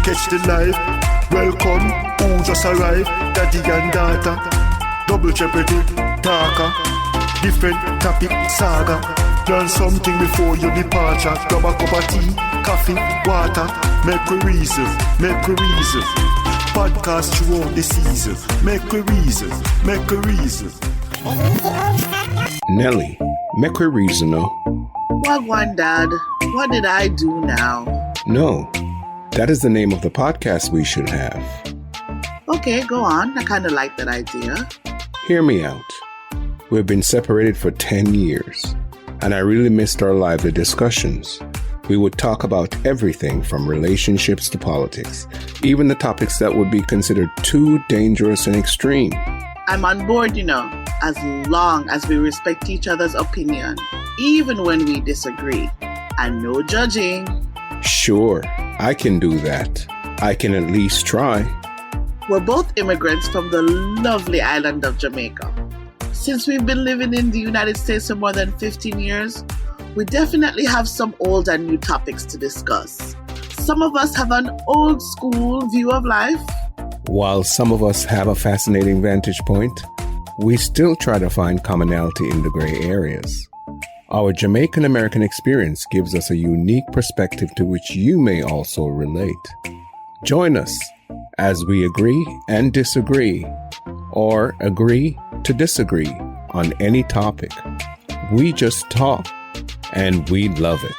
catch the life. Welcome, who just arrived, daddy and daughter. Double jeopardy, talker. Different topic, saga. Learn something before your departure. Grab a cup of tea, coffee, water. Make we reason, make we reason. Podcast throughout the season. Make we reason, make we reason. Nelly, make we reason, no? What one, Dad? What did I do now? No, that is the name of the podcast we should have. Okay, go on. I kind of like that idea. Hear me out. We've been separated for 10 years, and I really missed our lively discussions. We would talk about everything from relationships to politics, even the topics that would be considered too dangerous and extreme. I'm on board, as long as we respect each other's opinion, even when we disagree. And no judging. Sure, I can do that. I can at least try. We're both immigrants from the lovely island of Jamaica. Since we've been living in the United States for more than 15 years, we definitely have some old and new topics to discuss. Some of us have an old school view of life, while some of us have a fascinating vantage point. We still try to find commonality in the gray areas. Our Jamaican American experience gives us a unique perspective to which you may also relate. Join us as we agree and disagree, or agree to disagree on any topic. We just talk, and we love it.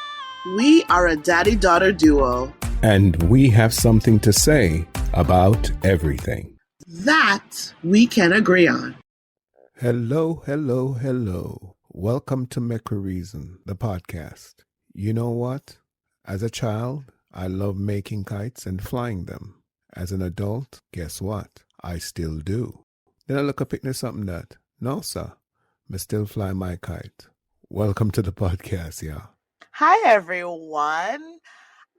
We are a daddy-daughter duo. And we have something to say about everything. That we can agree on. Hello, hello, hello. Welcome to Make We Reason, the podcast. You know what? As a child, I loved making kites and flying them. As an adult, guess what? I still do. Then I look up at something that, no sir, I still fly my kite. Welcome to the podcast, yeah. Hi everyone.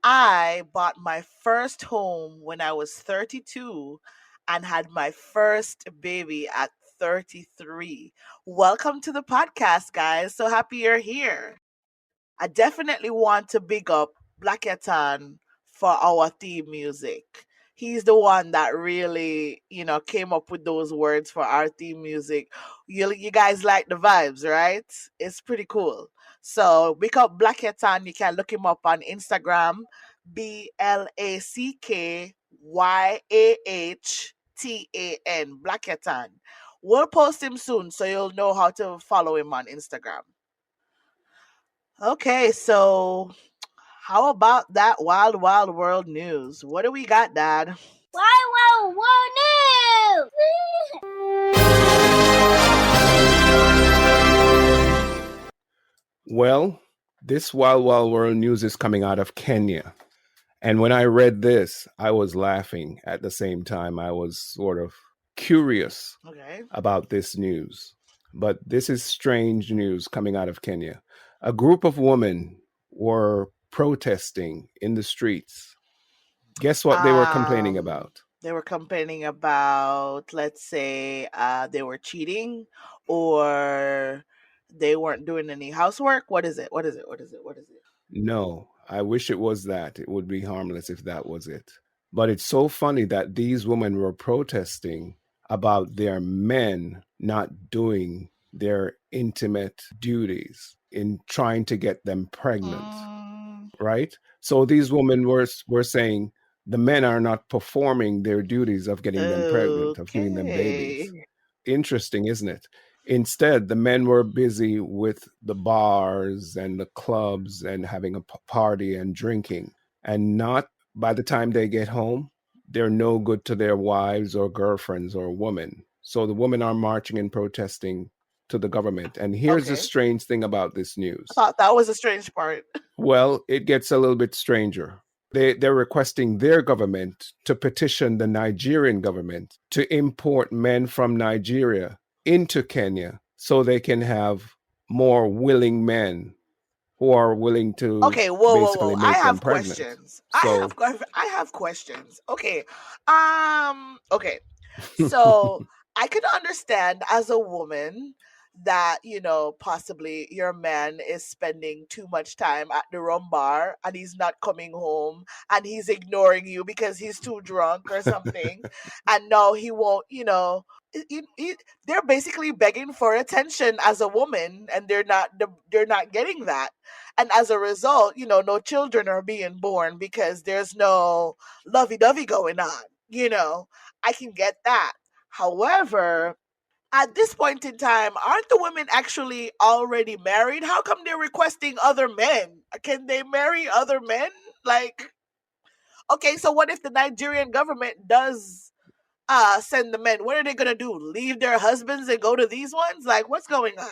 I bought my first home when I was 32 and had my first baby at 33. Welcome to the podcast, guys. So happy you're here. I definitely want to big up Blacketon for our theme music. He's the one that really, came up with those words for our theme music. You guys like the vibes, right? It's pretty cool. So big up Blacketon. You can look him up on Instagram, BLACKYAHTAN, Blacketon. We'll post him soon, so you'll know how to follow him on Instagram. Okay, so how about that wild, wild world news? What do we got, Dad? Wild, wild world news! Well, this wild, wild world news is coming out of Kenya. And when I read this, I was laughing at the same time. I was sort of curious about this news. But this is strange news coming out of Kenya. A group of women were protesting in the streets. Guess what they were complaining about? They were complaining about, let's say, they were cheating or they weren't doing any housework. What is it? No, I wish it was that. It would be harmless if that was it. But it's so funny that these women were protesting about their men not doing their intimate duties in trying to get them pregnant, right? So these women were saying the men are not performing their duties of getting them pregnant, of giving them babies. Interesting, isn't it? Instead, the men were busy with the bars and the clubs and having a party and drinking. And not by the time they get home, they're no good to their wives or girlfriends or women. So the women are marching and protesting to the government. And here's the strange thing about this news. I thought that was a strange part. Well, it gets a little bit stranger. They're requesting their government to petition the Nigerian government to import men from Nigeria into Kenya so they can have more willing men who are willing to basically make them pregnant. I have questions. Okay. So I can understand as a woman that, possibly your man is spending too much time at the rum bar and he's not coming home and he's ignoring you because he's too drunk or something. And no, he won't, they're basically begging for attention as a woman, and they're not getting that. And as a result, no children are being born because there's no lovey-dovey going on. I can get that. However, at this point in time, aren't the women actually already married? How come they're requesting other men? Can they marry other men? Like, okay, so what if the Nigerian government does send the men? What are they gonna do? Leave their husbands and go to these ones? Like, what's going on?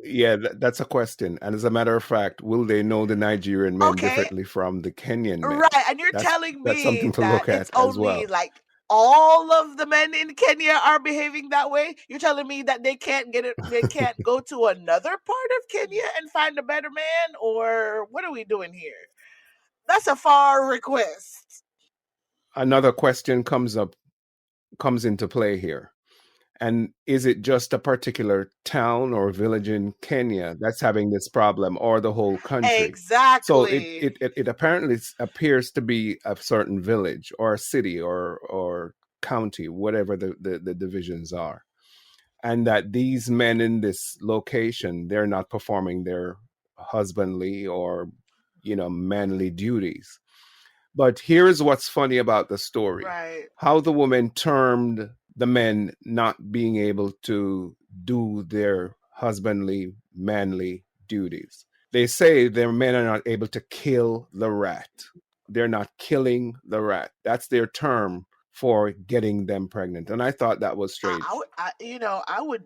Yeah, that's a question. And as a matter of fact, will they know the Nigerian men Okay, differently from the Kenyan men? right. And you're That's telling that's me something to that look it's at as only well. like all of the men in Kenya are behaving that way? You're telling me that they can't get it, they can't go to another part of Kenya and find a better man? Or what are we doing here? That's a far request. Another question comes into play here. And is it just a particular town or village in Kenya that's having this problem, or the whole country? So Exactly. it apparently appears to be a certain village or a city or county, whatever the divisions are. And that these men in this location, they're not performing their husbandly or, manly duties. But here's what's funny about the story: Right. how the woman termed the men not being able to do their husbandly, manly duties. They say their men are not able to kill the rat. They're not killing the rat. That's their term for getting them pregnant. And I thought that was strange. I would.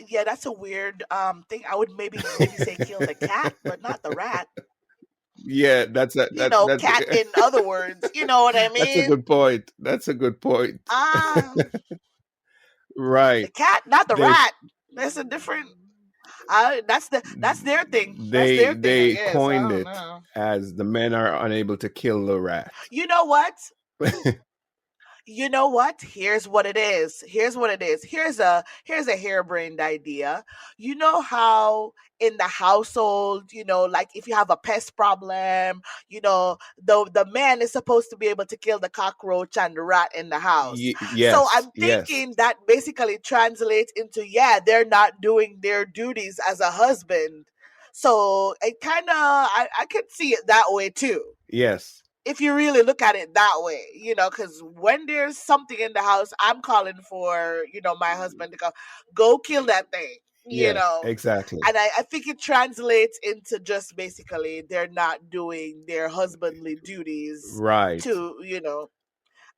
Yeah, that's a weird thing. I would maybe say kill the cat, but not the rat. Yeah, that's Cat in other words. You know what I that's a mean? good point. That's a good point. Ah, the Right. cat, not the They rat. That's a different. That's their thing. That's they their thing, I they guess. I coined don't it know. as the men are unable to kill the rat. You know what? You know what? Here's what it is. Here's what it is. Here's a harebrained idea. You know how in the household, like if you have a pest problem, the man is supposed to be able to kill the cockroach and the rat in the house. So Yes, I'm yes, thinking that basically translates into, yeah, they're not doing their duties as a husband. So it kind of, I could see it that way too, yes, if you really look at it that way, because when there's something in the house, I'm calling for, my husband to go kill that thing, yes, exactly. and I think it translates into just basically they're not doing their husbandly duties Right. to,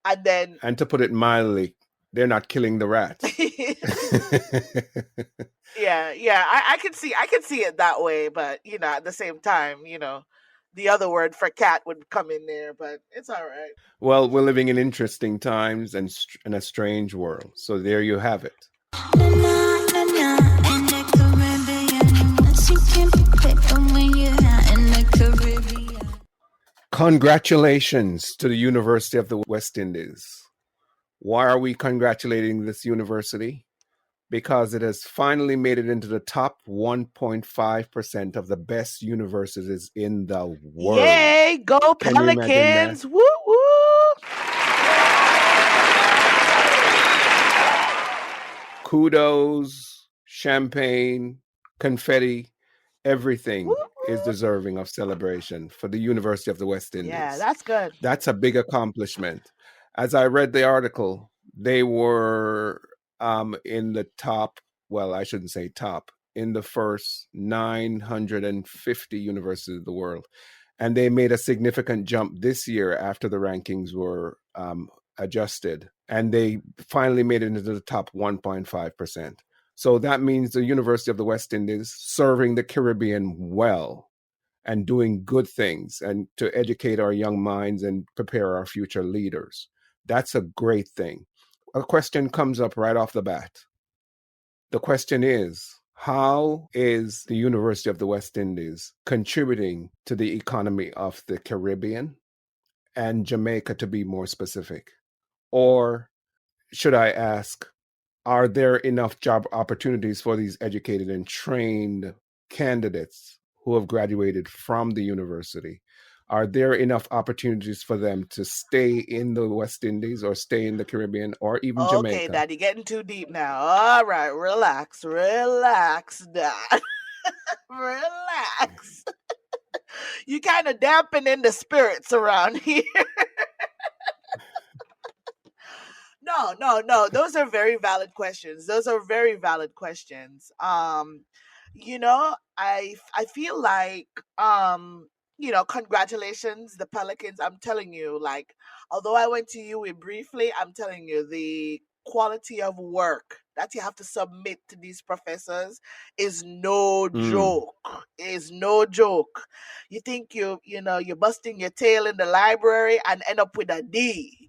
and then, And to put it mildly, they're not killing the rat. yeah, I can see it that way, but at the same time, the other word for cat would come in there, but it's all right. Well, we're living in interesting times and in a strange world. So there you have it. Congratulations to the University of the West Indies. Why are we congratulating this university? Because it has finally made it into the top 1.5% of the best universities in the world. Yay, go Can you imagine that? Pelicans! Woo woo! Kudos, champagne, confetti, everything Woo is woo! deserving of celebration for the University of the West Yeah, Indies. that's good. That's a big accomplishment. As I read the article, they were in the top, well, I shouldn't say top, in the first 950 universities of the world. And they made a significant jump this year after the rankings were adjusted. And they finally made it into the top 1.5%. So that means the University of the West Indies serving the Caribbean well and doing good things and to educate our young minds and prepare our future leaders. That's a great thing. A question comes up right off the bat. The question is, how is the University of the West Indies contributing to the economy of the Caribbean and Jamaica, to be more specific? Or should I ask, are there enough job opportunities for these educated and trained candidates who have graduated from the university? Are there enough opportunities for them to stay in the West Indies or stay in the Caribbean or even Okay, Jamaica? Daddy, getting too deep now. All right, relax, Dad. Relax. You kind of dampening the spirits around here. No. Those are very valid questions. Those are very valid questions. I feel like congratulations, the Pelicans. I'm telling you, like, although I went to UWI briefly, I'm telling you, the quality of work that you have to submit to these professors is no Mm, joke. Is no joke. You think you're busting your tail in the library and end up with a D,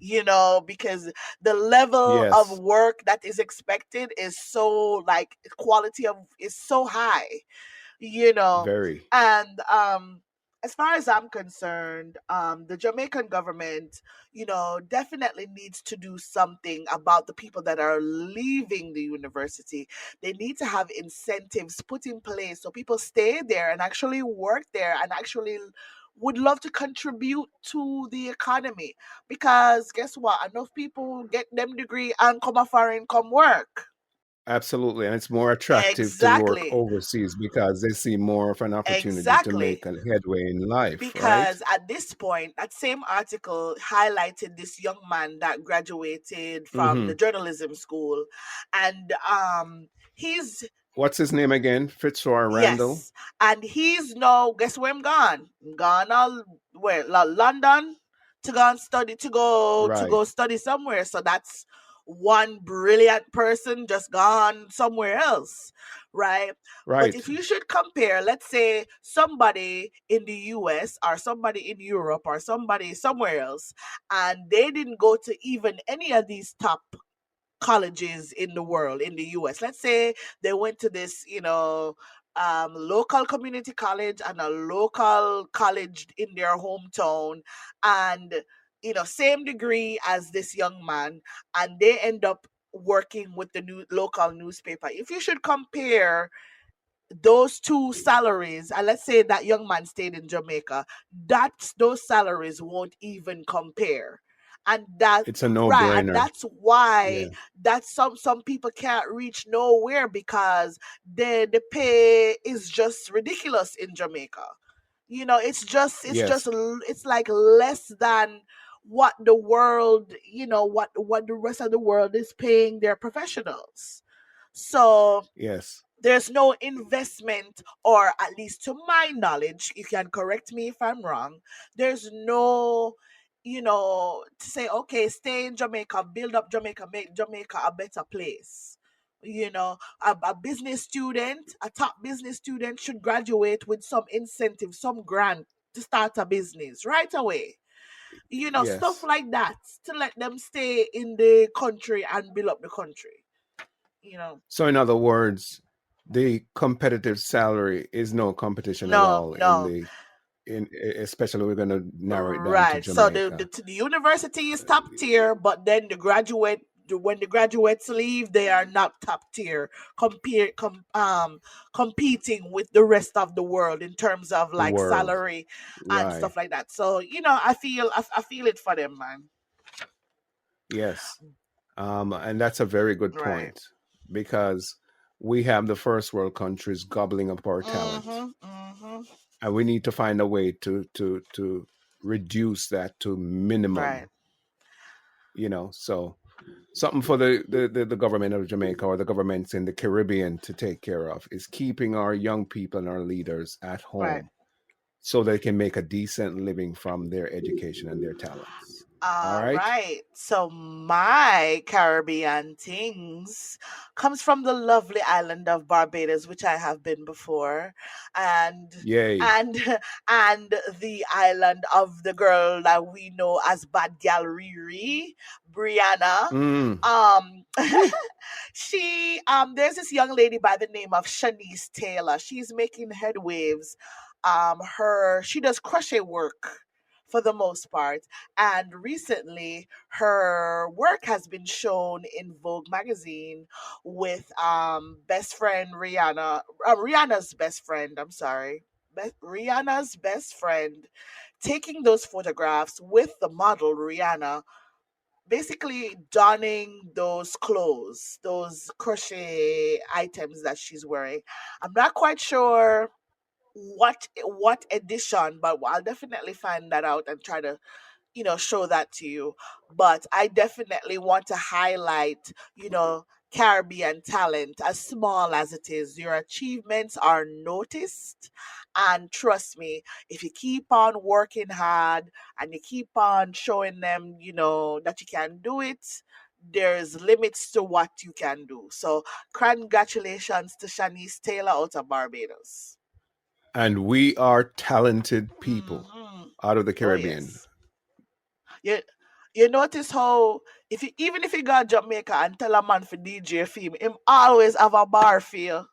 because the level of yes, work that is expected is so, like, quality of is so high, you know very. and as far as I'm concerned, the Jamaican government, definitely needs to do something about the people that are leaving the university. They need to have incentives put in place so people stay there and actually work there and actually would love to contribute to the economy, because guess what, enough people get them degree and come a foreign come work. Absolutely. And it's more attractive to work Exactly. overseas because they see more of an opportunity to Exactly. make a headway in life, right? Because at this point, that same article highlighted this young man that graduated from the Hmm. journalism school, and he's What's his name again? Fitzroy Randall? yes, and he's now, guess where I'm gone? I'm gone all where, London, to go and study, to go Right, study somewhere. So that's one brilliant person just gone somewhere else, right? But right. if you should compare, let's say somebody in the US or somebody in Europe or somebody somewhere else, and they didn't go to even any of these top colleges in the world, in the US. Let's say they went to this, local community college and a local college in their hometown, and same degree as this young man, and they end up working with the new local newspaper. If you should compare those two salaries, and let's say that young man stayed in Jamaica, those salaries won't even compare. And that It's a right, and no-brainer. that's why Yeah. that some people can't reach nowhere, because the pay is just ridiculous in Jamaica. Yes. It's like less than what the world, what the rest of the world is paying their professionals. So Yes. there's no investment, or at least to my knowledge, you can correct me if I'm wrong, there's no, to say, okay, stay in Jamaica, build up Jamaica, make Jamaica a better place. A business student, a top business student should graduate with some incentive, some grant to start a business right away. Stuff Yes. like that, to let them stay in the country and build up the country you know So in other words, the competitive salary is no competition at no, all in no. the in especially we're going to narrow it down to Right. So Jamaica. the university is top tier, but then when the graduates leave, they are not top tier, competing with the rest of the world in terms of The like world. salary and Right. stuff like that. So I feel it for them, man. Yes. And that's a very good Right. point because we have the first world countries gobbling up our talent, Mhm. Mhm. and we need to find a way to reduce that to Right. minimum. So something for the government of Jamaica or the governments in the Caribbean to take care of is keeping our young people and our leaders at Right. home so they can make a decent living from their education and their talents. All All right. right. So my Caribbean things comes from the lovely island of Barbados, which I have been before, and Yay. and and the island of the girl that we know as Bad Gal Riri, Brianna. Mm. Um, Woo. there's this young lady by the name of Shanice Taylor. She's making headwaves. She does crochet work for the most part. And recently, her work has been shown in Vogue magazine with best friend Rihanna, Rihanna's best friend. I'm sorry, Rihanna's best friend, taking those photographs with the model Rihanna, basically donning those clothes, those crochet items that she's wearing. I'm not quite sure what edition, but I'll definitely find that out and try to show that to you. But I definitely want to highlight, Caribbean talent, as small as it is. Your achievements are noticed. And trust me, if you keep on working hard and you keep on showing them, that you can do it, there's limits to what you can do. So, congratulations to Shanice Taylor out of Barbados. And we are talented people Hmm. out of the Oh, Caribbean. yes. You you notice how, if you even if you go to Jamaica and tell a man for DJ film, him always have a bar for you.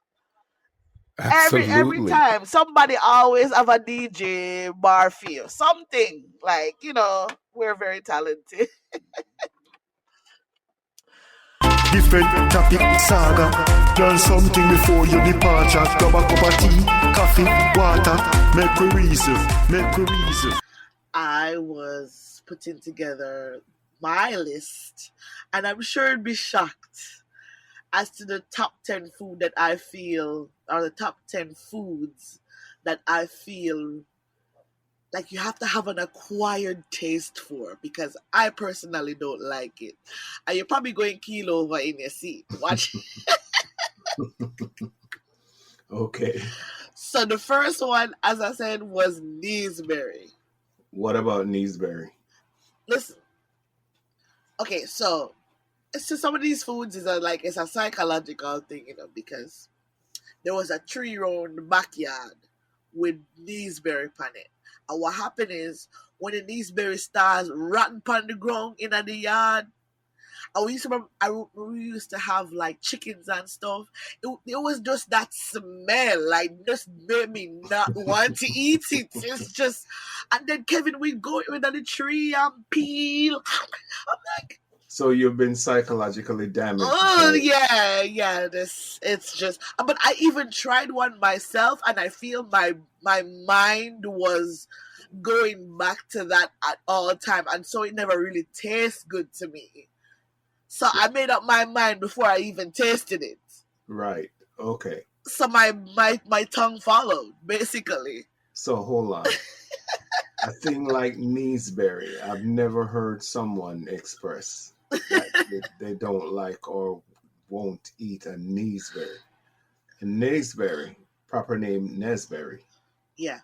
Every Absolutely. time somebody always have a DJ bar for you. Something like, we're very talented. Different topic saga. Learn something before your departure. Grab a cup of tea, coffee, water. Make we reason, make we reason. I was putting together my list, and I'm sure you'd be shocked as to the top 10 food that I feel, or the top 10 foods that I feel like you have to have an acquired taste for, because I personally don't like it. And you're probably going keel over in your seat. Watch. Okay. So the first one, as I said, was Neesberry. What about Neesberry? Listen, okay, so it's just some of these foods is it's a psychological thing, because there was a tree around the backyard with Neesberry on it. And what happened is, when the Neesberry stars rotten on the ground in the yard, and we used to have like chickens and stuff. It was just that smell, like, just made me not want to eat it. It's just, and then Kevin, we go under the tree and peel. I'm like, So you've been psychologically damaged. oh yeah. It's just. But I even tried one myself, and I feel my mind was going back to that at all time, and so it never really tastes good to me. So I made up my mind before I even tasted it. Right. Okay. So my tongue followed, basically. So hold on. A thing like Neesberry, I've never heard someone express that they don't like or won't eat a Neesberry. A Neesberry, proper name Nesberry, Yeah.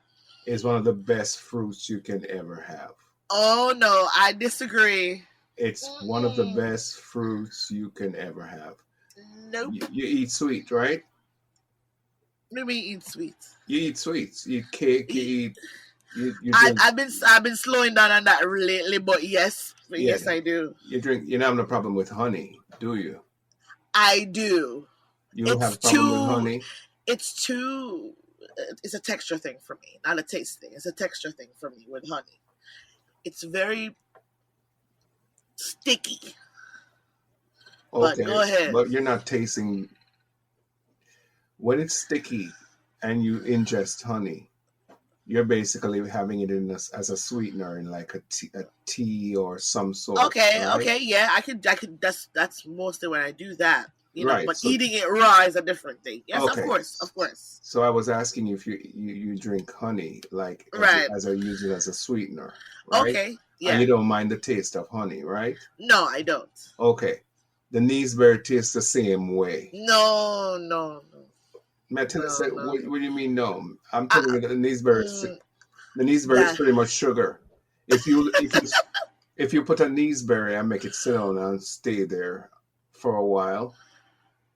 is one of the best fruits you can ever have. Oh no, I disagree. It's one of the best fruits you can ever have. Nope. You eat sweet, right? Maybe eat sweet. You eat sweets. You eat cake. You eat. You drink. I've been slowing down on that lately, but yes, I do. You drink. You don't have no problem with honey, do you? I do. You don't have a problem with honey. It's a texture thing for me, not a taste thing. It's a texture thing for me with honey. It's very sticky. Okay, but go ahead. But you're not tasting. When it's sticky and you ingest honey, you're basically having it as a sweetener in like a tea or some sort. Okay, right? okay, yeah, I could. That's mostly when I do that. Right, but so, eating it raw is a different thing. Yes, okay. Of course. So I was asking you if you drink honey, like as I use it as a sweetener, right? Okay, yeah. And you don't mind the taste of honey, right? No, I don't. Okay. The Neesberry tastes the same way. No. What do you mean no? I'm telling you that the Neesberry is pretty much sugar. If you put a Neesberry and make it sit down and stay there for a while,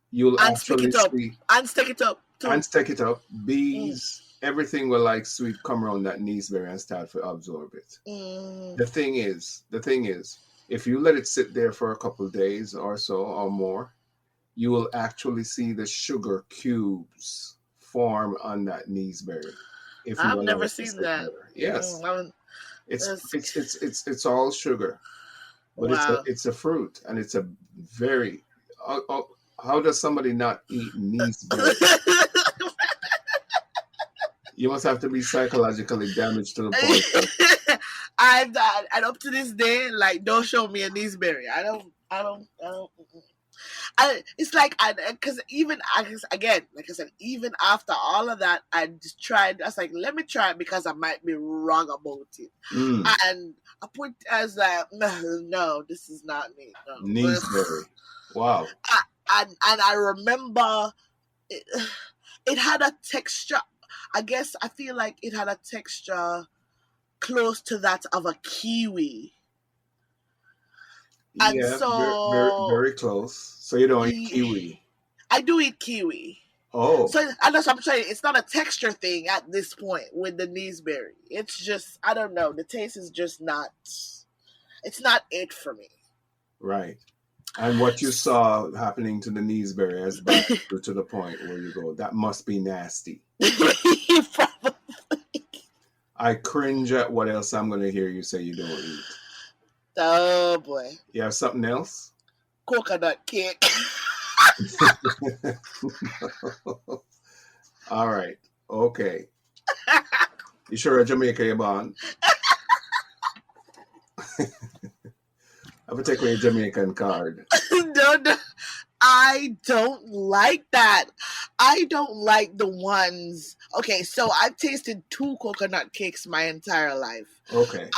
you'll actually see and stick it up. And stick it up. Bees, everything will like sweet come around that Neesberry and start to absorb it. The thing is, if you let it sit there for a couple of days or so or more, you will actually see the sugar cubes form on that Neesberry. I've never seen that. Yes. It's all sugar, but Wow. it's a fruit, and it's a very. How does somebody not eat neeseberry? You must have to be psychologically damaged to the point of I'm not, and up to this day, like, don't show me a Neesberry. It's like, because even, again, like I said, even after all of that, I just tried, I was like, let me try it because I might be wrong about it. And I put, I was like, no, this is not me. No. neeseberry. Wow. And I remember it had a texture. I guess I feel like it had a texture close to that of a kiwi. And Yeah, so very close. So you don't eat kiwi. I do eat kiwi. Oh. So and that's what I'm saying. It's not a texture thing at this point with the Neesberry. It's just, I don't know. The taste is just not. It's not it for me. Right. And what you saw happening to the Neesberry has brought you to the point where you go, that must be nasty. Probably. I cringe at what else I'm going to hear you say you don't eat. Oh boy. You have something else? Coconut cake. All right. Okay. You sure a Jamaica you're born? I'm going to take away a Jamaican card. No. I don't like that. I don't like the ones. Okay, so I've tasted 2 coconut cakes my entire life. Okay.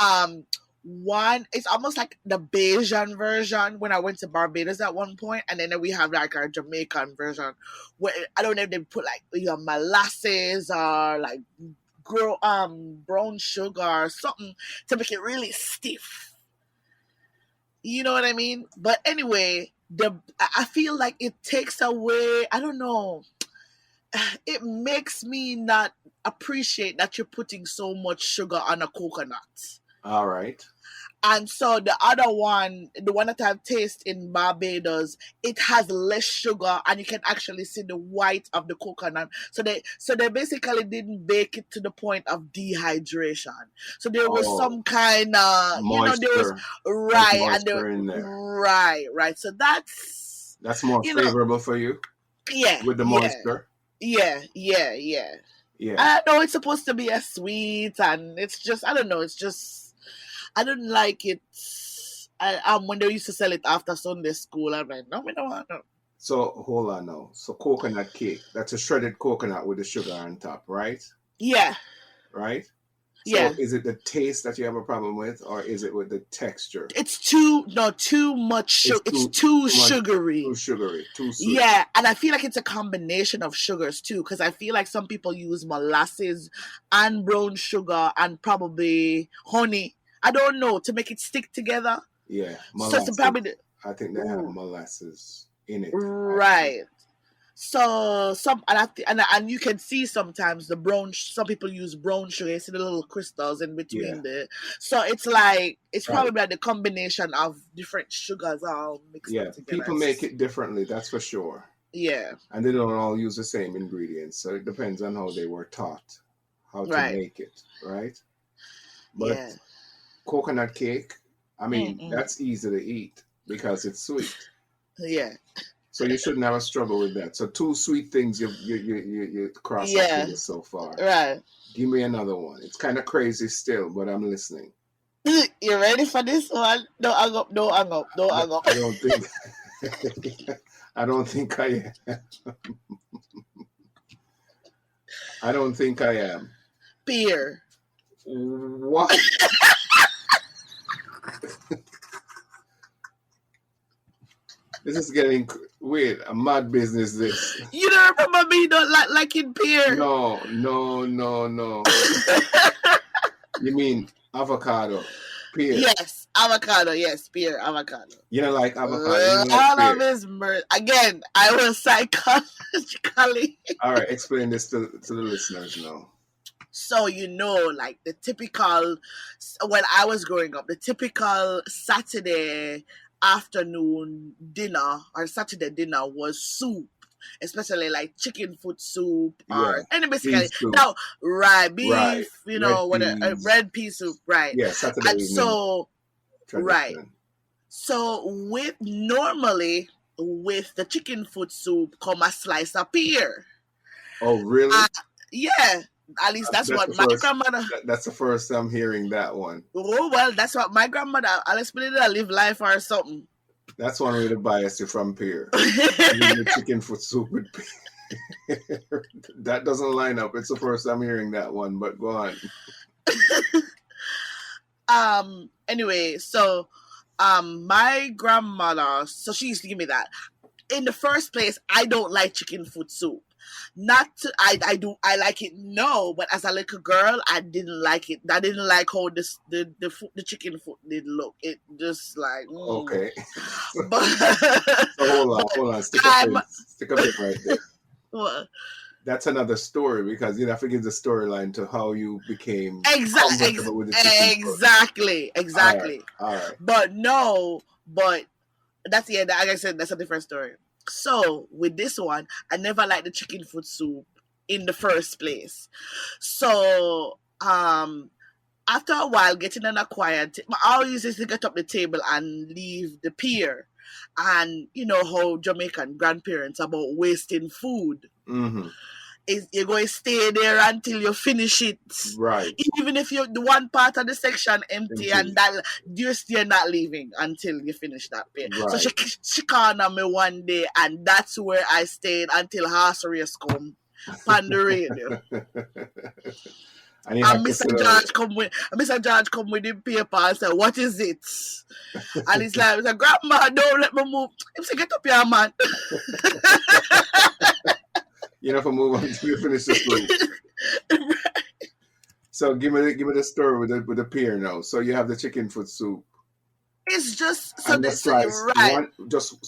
One, it's almost like the Bayesian version when I went to Barbados at one point, and then we have like our Jamaican version where I don't know if they put like molasses or like brown sugar or something to make it really stiff. You know what I mean? But anyway, I feel like it takes away, I don't know, it makes me not appreciate that you're putting so much sugar on a coconut. All right. And so the other one, the one that I've tasted in Barbados, it has less sugar and you can actually see the white of the coconut. So they basically didn't bake it to the point of dehydration. So there was some kind of moisture, there was right moisture and there, in there. Right. So that's more favorable for you. Yeah. With the moisture. Yeah. I know it's supposed to be a sweet, and it's just, I don't know, it's just, I don't like it. When they used to sell it after Sunday school, I'm like, no, we don't want it. So hold on now. So coconut cake, that's a shredded coconut with the sugar on top, right? Yeah. Right? So yeah. Is it the taste that you have a problem with, or is it with the texture? It's too much sugar. It's too sugary. Too sugary. Too sweet. Yeah, and I feel like it's a combination of sugars too, because I feel like some people use molasses and brown sugar and probably honey. I don't know, to make it stick together. Yeah, molasses. So probably I think they have molasses in it. Right. So and you can see sometimes the brown. Some people use brown sugar. You see the little crystals in between the. So it's like probably like the combination of different sugars all mixed up together. People make it differently. That's for sure. Yeah. And they don't all use the same ingredients, so it depends on how they were taught how to make it, right? But coconut cake, I mean, that's easy to eat because it's sweet. Yeah. So you shouldn't have a struggle with that. So 2 sweet things you cross off with so far. Right. Give me another one. It's kind of crazy still, but I'm listening. You ready for this one? No, hang up. I don't think. I don't think I am. I don't think I am. Beer. What? This is getting weird. A mad business. This. You don't remember me not liking beer? No. You mean avocado? Pear. Yes, avocado. Yes, beer, avocado. You don't like avocado? All of his mirth. Again, I was psychologically. All right, explain this to the listeners now. So, like the typical, when I was growing up, the typical Saturday afternoon dinner or Saturday dinner was soup. especially like chicken foot soup Yeah. or any basically Beef soup. now right Right. beef, you Red know, what peas. red pea soup, right? Yeah, Saturday And evening so right, tradition. so normally with the chicken foot soup come a slice of pear. Oh, really? Yeah, at least that's That's what the my first. grandmother. That's the first I'm hearing that one. Oh well, that's what my grandmother. I'll explain it. I live life or something. That's one way to bias you from pear. The chicken foot soup with pear. That doesn't line up. It's the first I'm hearing that one, but go on. Anyway, so my grandmother, so she used to give me that. In the first place, I don't like chicken foot soup. Not to, I like it, no, but as a little girl, I didn't like it. I didn't like how the chicken foot did look. It just like Okay. But So hold on. Stick a pin right there. What? That's another story because you have to give the storyline to how you became comfortable with the chicken exactly. All right. But that's like I said, that's a different story. So with this one, I never liked the chicken foot soup in the first place. So after a while, getting an acquired, I always used to get up the table and leave the pear. And you know how Jamaican grandparents about wasting food. Mm-hmm. You're going to stay there until you finish it. Right. Even if the one part of the section empty. And that you're still not leaving until you finish that bit. Right. So she called on me one day, and that's where I stayed until horse race come on the radio. And Mr. George come with the paper and say, "What is it?" And he's like, "Grandma, don't let me move." He said, "Get up here, man." You know, for move on until you finish the soup. Right. So give me the story with the pear now. So you have the chicken foot soup. It's just so and the slice. Right.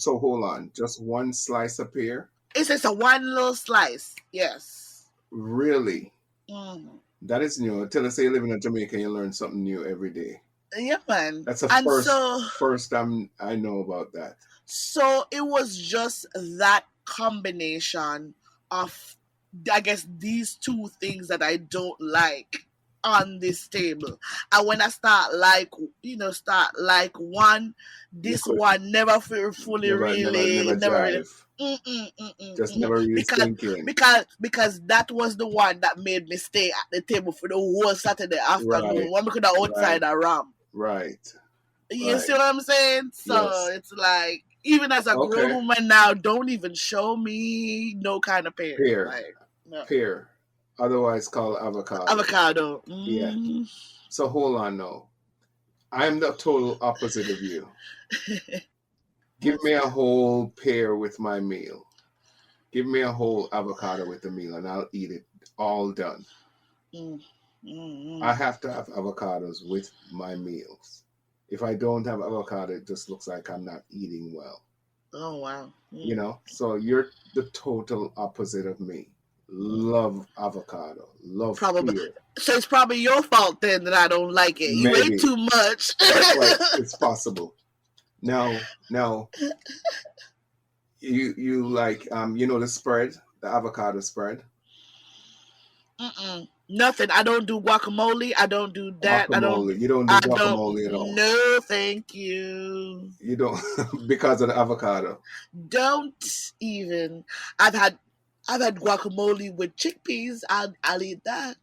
Hold on. Just one slice of pear. It's just a one little slice. Yes. Really? Mm. That is new. Tell us, you live in Jamaica and you learn something new every day. Yeah, man. That's the first time I know about that. So it was just that combination of, I guess, these two things that I don't like on this table. And when I start like one, this one never feel fully never just never really thinking. Because that was the one that made me stay at the table for the whole Saturday afternoon when we could have outside a ram. Right. You see what I'm saying? So it's like, even as a grown woman now, don't even show me no kind of pear. Like, no. Pear. Otherwise called avocado. Avocado. Yeah. So hold on now. I'm the total opposite of you. Give me a whole pear with my meal. Give me a whole avocado with the meal and I'll eat it all done. I have to have avocados with my meals. If I don't have avocado, it just looks like I'm not eating well. Oh, wow. You know, so you're the total opposite of me. Love avocado. Love pear. So it's probably your fault then that I don't like it. You ate too much. It's possible. Now, you like you know the spread, the avocado spread? Nothing. I don't do guacamole. I don't do that. You don't do guacamole at all. No, thank you. You don't because of the avocado. Don't even. I've had guacamole with chickpeas. I'll eat that.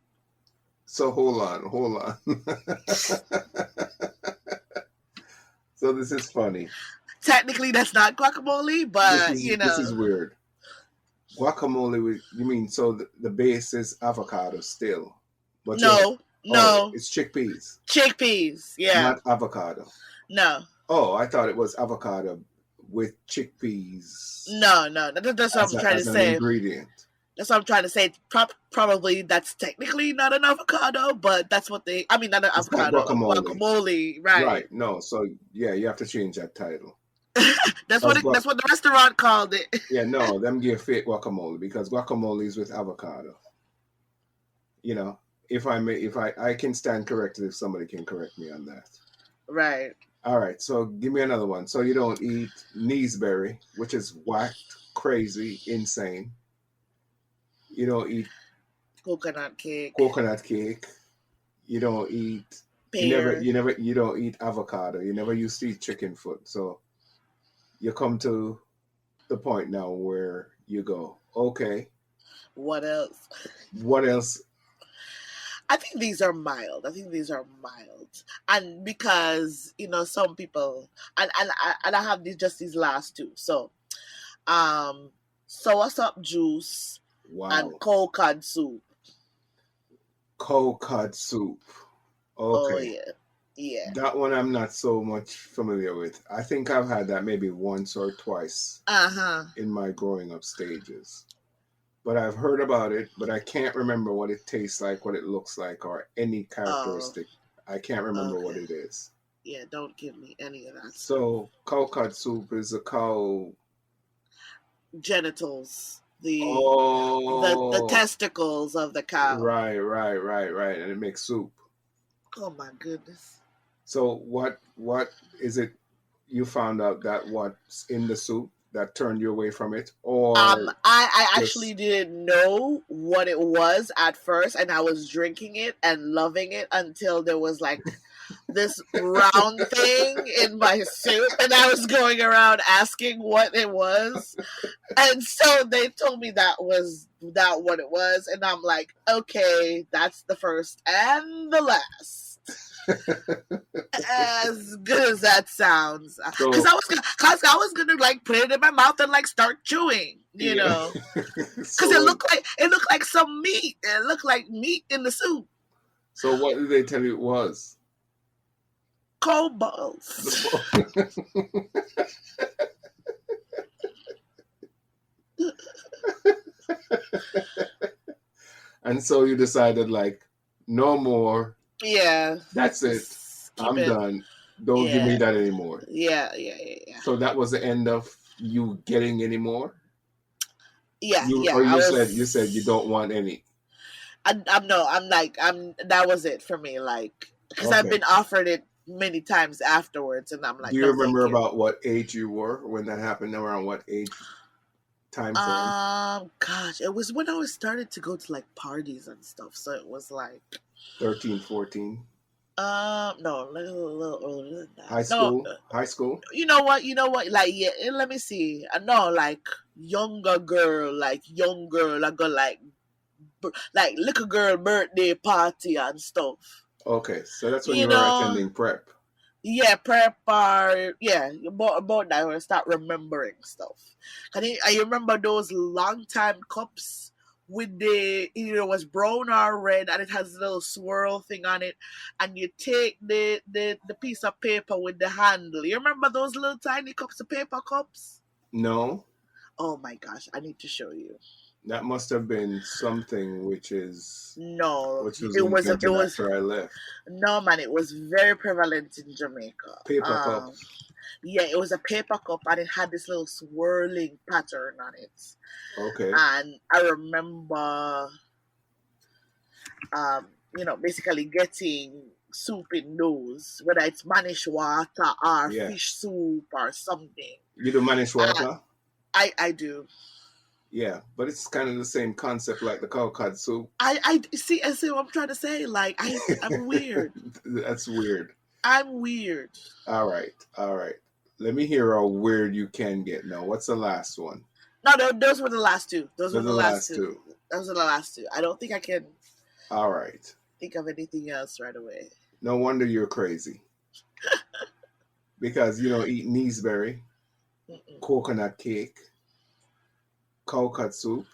So hold on. So this is funny. Technically, that's not guacamole, but this is weird. Guacamole, you mean so the base is avocado still? But no. It's chickpeas. Chickpeas, yeah. Not avocado. No. Oh, I thought it was avocado with chickpeas. No. That's what I'm trying to say. Ingredient. That's what I'm trying to say. Probably that's technically not an avocado, but that's what not an avocado. Guacamole, right? Right. No. So yeah, you have to change that title. That's what the restaurant called it. Yeah, no, them give fake guacamole because guacamole is with avocado. You know, if I can stand corrected if somebody can correct me on that. Right. All right, so give me another one. So you don't eat kneesberry, which is whacked crazy, insane. You don't eat Coconut cake, coconut cake. You don't eat. pear. You don't eat avocado. You never used to eat chicken foot. So you come to the point now where you go, okay, What else? what else? I think these are mild. And because some people, and I have these last two. So, soursop juice and Wow, cold cod soup. cold cod soup. Oh Okay, yeah, yeah. that one I'm not so much familiar with. I think I've had that maybe once or twice Uh-huh. in my growing up stages. But I've heard about it, but I can't remember what it tastes like, what it looks like, or any Oh, characteristic. I can't remember what okay. it is. Yeah, don't give me any of that stuff. So cow cod soup is a cow. Genitals, the Oh, testicles of the cow. right, and it makes soup. Oh my goodness. So what is it? You found out that what's in the soup that turned you away from it, or I actually just didn't know what it was at first, and I was drinking it and loving it until there was like this round thing in my soup, and I was going around asking what it was. And so they told me that was that what it was, and I'm like, okay, that's the first and the last. As good as that sounds, because so I was gonna like put it in my mouth and like start chewing, yeah. because So it looked like some meat. It looked like meat in the soup. so what did they tell you it was? Cold balls. And so you decided like no more. Yeah. That's it. Keep I'm it. done. Don't give me Yeah. that anymore. Yeah. So that was the end of you getting any more? Yeah. You said you don't want any. That was it for me. Like, because I've Okay. been offered it many times afterwards, and I'm like, Do you no, remember thank you. about what age you were when that happened? Around what age time frame? Gosh, it was when I was started to go to like parties and stuff. So it was like 13, 14? no, a little earlier than that. High No, school? High school? you know what? Like, yeah, let me see. No, like younger girl, I go like little girl birthday party and stuff. Okay, so that's when You you were know, attending prep. yeah, prep bar, yeah, about that when I start remembering stuff. I remember those long time cups with the either it was brown or red, and it has a little swirl thing on it, and you take the piece of paper with the handle. You remember those little tiny cups, the paper cups? No, Oh my gosh, I need to show you. that must have been something which No, was it was invented after I left. no man, it was very prevalent in Jamaica. Paper cup. Yeah, it was a paper cup and it had this little swirling pattern on it. Okay. And I remember, basically getting soup in those, whether it's manish water or Yeah. fish soup or something. You do manish water? I do. Yeah, but it's kind of the same concept like the cow cod soup. I see what I'm trying to say. Like, I'm weird. That's weird. I'm weird. All right. Let me hear how weird you can get now. What's the last one? No, those were the last two. Those were the last two. two. Those are the last two. I don't think I can All right. think of anything else right away. No wonder you're crazy. Because you don't eat neesberry, coconut cake, cow cod soup.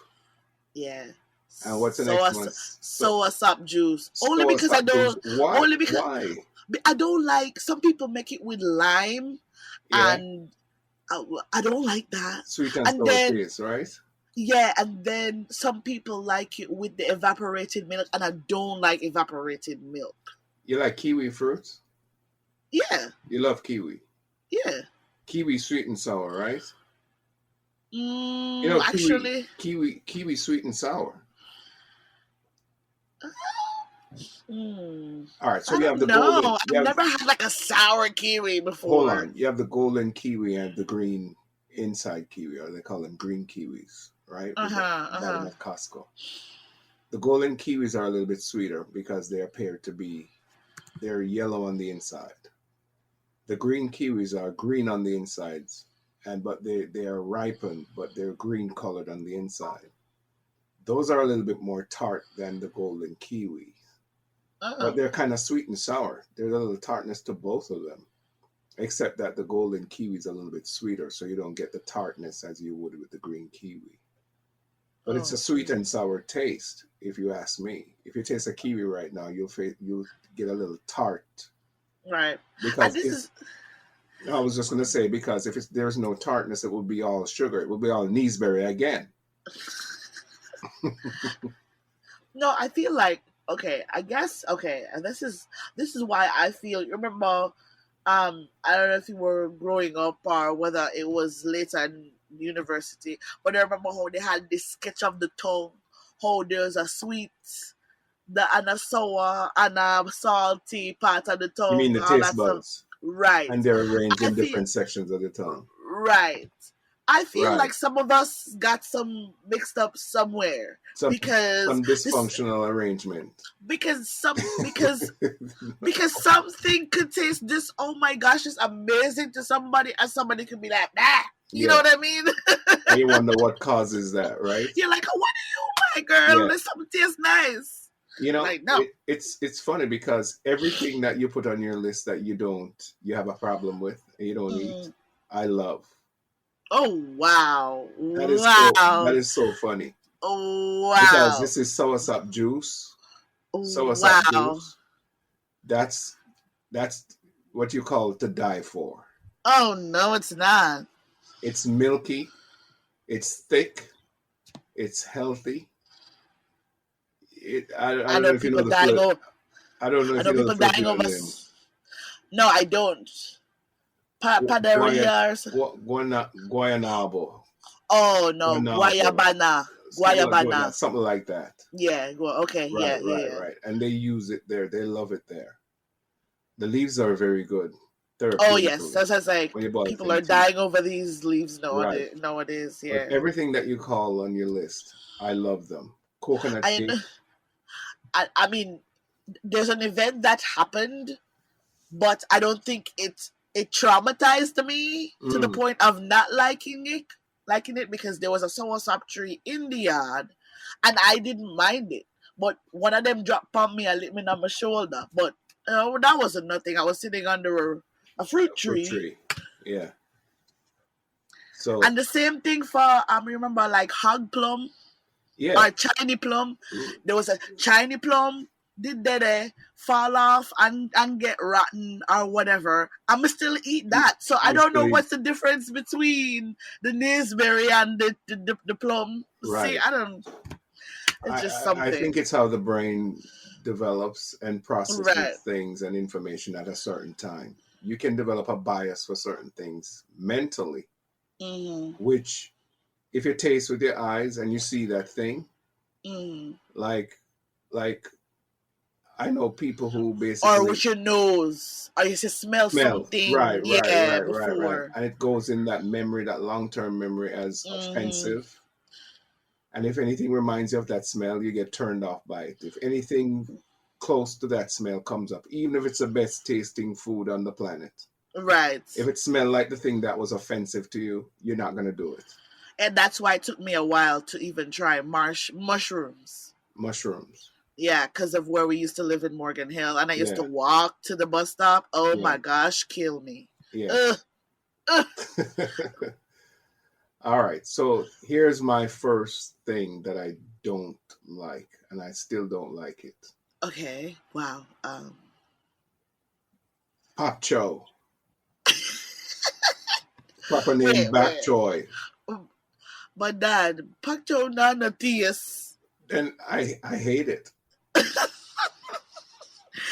Yeah. And what's the next one? Soursop juice. Only because I don't. Why? Only because Why? I don't like. Some people make it with lime, Yeah. and I don't like that. Sweet and sour taste, right? Yeah, and then some people like it with the evaporated milk, and I don't like evaporated milk. You like kiwi fruit? Yeah. You love kiwi? Yeah. Kiwi sweet and sour, right? Actually, kiwi sweet and sour. All right, so we have the golden. I've never had like a sour kiwi before. Hold on, you have the golden kiwi and the green inside kiwi, or they call them green kiwis, right? With Uh-huh. the bottom of Costco. The golden kiwis are a little bit sweeter because they appear to be, they're yellow on the inside. The green kiwis are green on the insides, but they are ripened, but they're green colored on the inside. Those are a little bit more tart than the golden kiwi, but they're kind of sweet and sour. There's a little tartness to both of them, except that the golden kiwi is a little bit sweeter, so you don't get the tartness as you would with the green kiwi. But it's a sweet and sour taste, if you ask me. If you taste a kiwi right now, you'll get a little tart. Right. Because I was just going to say, because if there's no tartness, it will be all sugar. It will be all Neesberry again. No, I feel like, okay, I guess, okay, and this is why I feel, you remember, I don't know if you were growing up or whether it was later in university, but I remember how they had this sketch of the tongue, how there's a sweet, and a sour, and a salty part of the tongue. You mean the all taste that buds? Stuff. Right. And they're arranged in different sections of the tongue. Right. I feel like some of us got some mixed up somewhere because some dysfunctional arrangement. Because something could taste this. Oh my gosh, it's amazing to somebody, and somebody could be like, nah. You know what I mean? And you wonder what causes that, right? You're like, oh, what do you like, girl? This something tastes nice. You know, like, no. It's funny because everything that you put on your list that you have a problem with and you don't eat, I love. Oh, wow. That is so funny. Oh, wow. Because this is soursop juice. Soursop juice. That's what you call to die for. Oh, no, it's not. It's milky. It's thick. It's healthy. I don't know if you know the flavor. I don't know if you know the flavor. No, I don't. Padaria. Guayanabo. Oh no, Guayabana. Something like that. Yeah. Okay. Right. And they use it there. They love it there. The leaves are very good. Oh yes, that's like people are dying over these leaves nowadays. Yeah. But everything that you call on your list, I love them. Coconut cake. I mean, there's an event that happened, but I don't think it traumatized me to the point of not liking it because there was a soursop tree in the yard, and I didn't mind it. But one of them dropped on me and lit me on my shoulder. But that wasn't nothing. I was sitting under a fruit tree. Yeah. So and the same thing for remember like hog plum. Yeah. Or Chinese plum. There was a Chinese plum. Did they fall off and get rotten or whatever? I'ma still eat that. So I don't know what's the difference between the Neesberry and the plum. Right. See, I don't. It's just something. I think it's how the brain develops and processes things and information at a certain time. You can develop a bias for certain things mentally, which if you taste with your eyes and you see that thing, like I know people who basically or with your nose, or you just smell something, right, before. And it goes in that memory, that long-term memory, as offensive. And if anything reminds you of that smell, you get turned off by it. If anything close to that smell comes up, even if it's the best tasting food on the planet, right? If it smells like the thing that was offensive to you, you're not going to do it. And that's why it took me a while to even try mushrooms. Yeah, because of where we used to live in Morgan Hill. And I used to walk to the bus stop. Oh my gosh, kill me. Yeah. All right. So here's my first thing that I don't like. And I still don't like it. Okay. Wow. Pak Cho. Proper name, Bak Choy. But Dad, Pak Cho not a taste. And I hate it.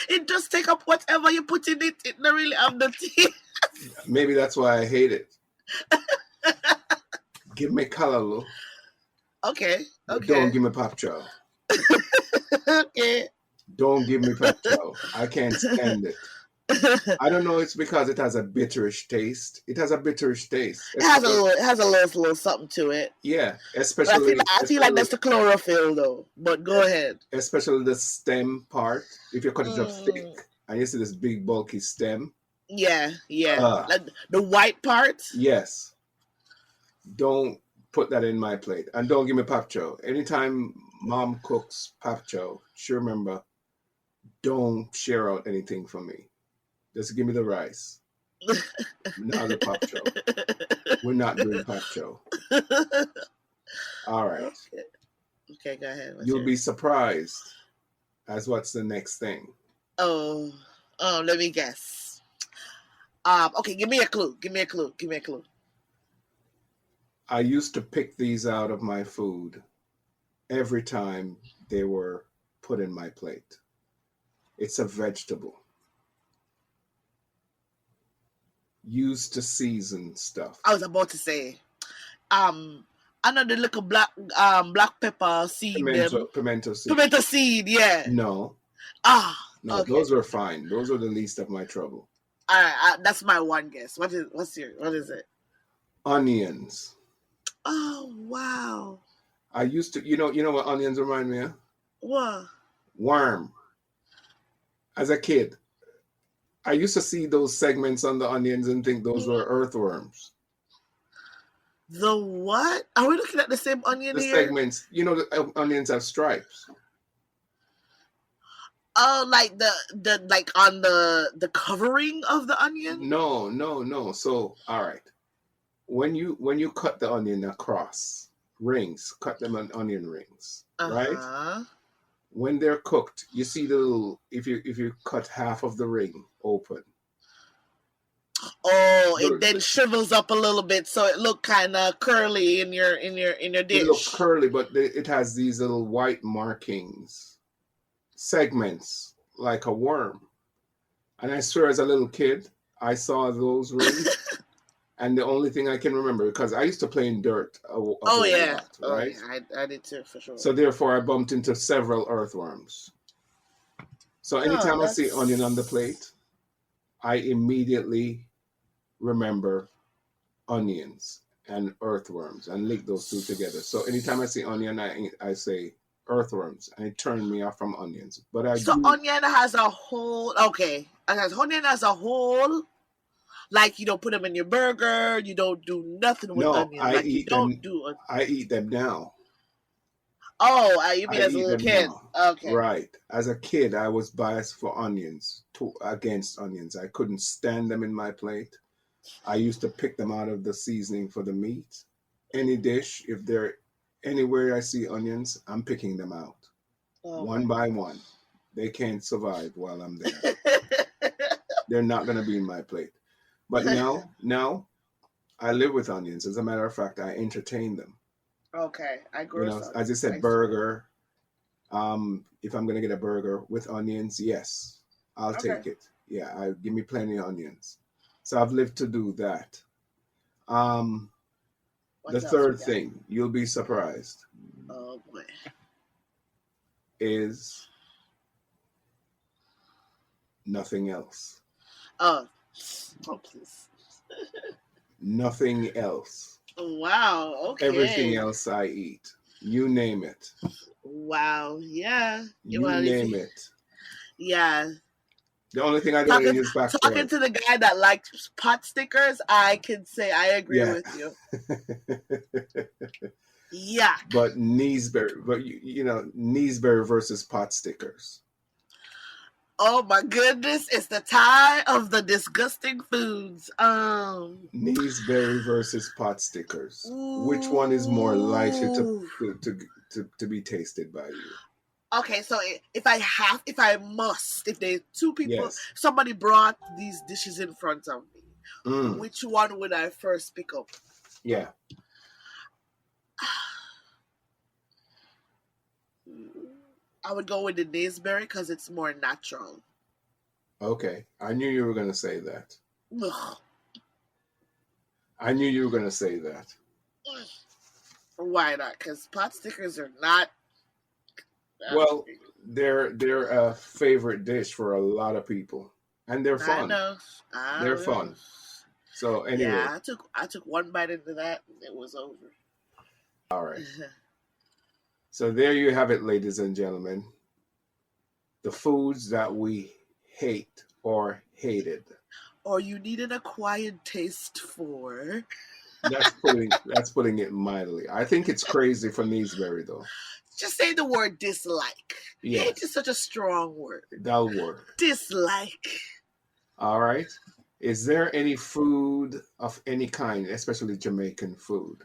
It just take up whatever you put in it. It not really have the taste. Maybe that's why I hate it. Give me callaloo. Okay. Don't give me Pak Cho. Okay. Don't give me Pak Cho. I can't stand it. I don't know. It's because it has a bitterish taste. It has a bitterish taste. It has a little something to it. Yeah, But especially I feel like that's the chlorophyll though. But go ahead. especially the stem part. If you cut it up Mm, thick and you see this big bulky stem. yeah. Uh, Like the white part. yes. Don't put that in my plate. And don't give me papcho. Anytime mom cooks papcho, she remember, don't share out anything for me. Just give me the rice. Not the papcho. We're not doing papcho. All right. Okay, go ahead. You'll be surprised as what's the next thing. Oh, let me guess. Okay, give me a clue. I used to pick these out of my food every time they were put in my plate. It's a vegetable. Used to season stuff. I was about to say, I know the little black pepper seed. Pimento seed. Pimento seed, yeah. No. No, Okay. those were fine. Those were the least of my trouble. All right, that's my one guess. What is it? Onions. Oh wow. I used to, you know what onions remind me of? What? Worm. As a kid, I used to see those segments on the onions and think those were earthworms. The what? Are we looking at the same onion The here? segments, the onions have stripes. Oh, like the like on the covering of the onion? No. So, all right. When you cut the onion across rings, cut them on onion rings, right? When they're cooked, you see the little, if you cut half of the ring open. Oh, it then shrivels up a little bit, so it look kind of curly in your dish. It looks curly, but it has these little white markings, segments like a worm. And I swear, as a little kid, I saw those rings, and the only thing I can remember, because I used to play in dirt a whole lot, right? I did too, for sure. So therefore, I bumped into several earthworms. So anytime I see onion on the plate, I immediately remember onions and earthworms and link those two together. So anytime I see onion, I say earthworms, and it turned me off from onions. But onion has a whole. Okay, onion has a whole. Like you don't put them in your burger. You don't do nothing with onions. I eat them. I eat them now. Oh, you mean as a little kid? Now. Okay. Right. As a kid, I was biased for onions, against onions. I couldn't stand them in my plate. I used to pick them out of the seasoning for the meat. Any dish, if they're anywhere I see onions, I'm picking them out. One by one. They can't survive while I'm there. They're not going to be in my plate. But now, I live with onions. As a matter of fact, I entertain them. Okay, I grew up. As I said, burger. If I'm gonna get a burger with onions, yes, I'll take it. Yeah, give me plenty of onions. So I've lived to do that. The third thing, you'll be surprised. Oh boy. Is nothing else. Oh please. Nothing else. Wow, okay. Everything else I eat. You name it. Wow, yeah. You name it. Yeah. The only thing I don't eat is back. Talking to the guy that likes pot stickers, I can say I agree with you. Yeah. But Neesberry versus pot stickers. Oh my goodness, it's the tie of the disgusting foods. Neesberry versus pot stickers. Ooh. Which one is more likely to be tasted by you? Okay, so if there's two people, somebody brought these dishes in front of me, which one would I first pick up? Yeah. I would go with the Neesberry because it's more natural. Okay. I knew you were going to say that. Ugh. I knew you were going to say that. Why not? Because pot stickers are not... Well, they're a favorite dish for a lot of people. and they're I fun. know. They're fun. So anyway, Yeah, I took one bite into that and it was over. all right. So there you have it, ladies and gentlemen. The foods that we hate or hated. Or you need an acquired taste for. That's putting it mildly. I think it's crazy for Neesbury though. Just say the word dislike. Yes. Hate is such a strong word. That'll work. Dislike. All right. Is there any food of any kind, especially Jamaican food,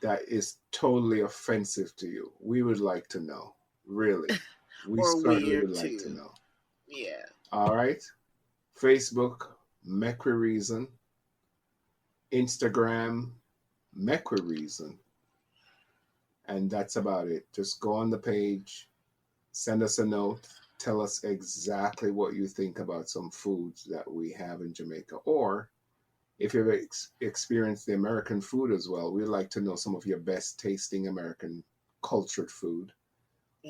that is totally offensive to you? We would like to know. Really. We Or certainly weird would like too. to know. Yeah. All right. Facebook, Mecri Reason. Instagram, Mecri Reason. And that's about it. Just go on the page, send us a note, tell us exactly what you think about some foods that we have in Jamaica. Or if you've experienced the American food as well, we'd like to know some of your best tasting American cultured food,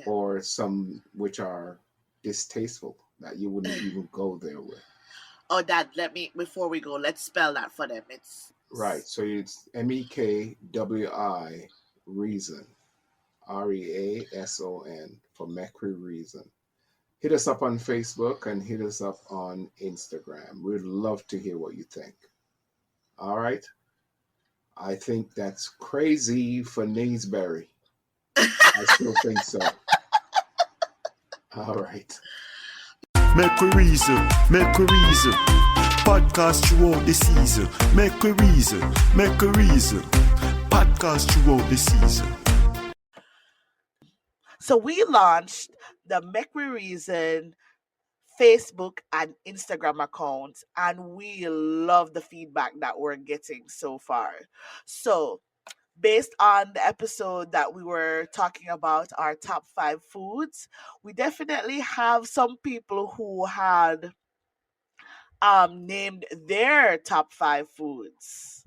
or some which are distasteful that you wouldn't even go there with. Oh, Dad, before we go, let's spell that for them. It's right. So it's MEKWI Reason, REASON for Mecri Reason. Hit us up on Facebook and hit us up on Instagram. We'd love to hear what you think. All right. I think that's crazy for Neesbury. I still think so. All right. Make we reason, podcast throughout the season. Make we reason, podcast throughout the season. So we launched the Make We Reason Facebook and Instagram accounts, and we love the feedback that we're getting so far. So based on the episode that we were talking about, our top 5 foods, we definitely have some people who had named their top 5 foods.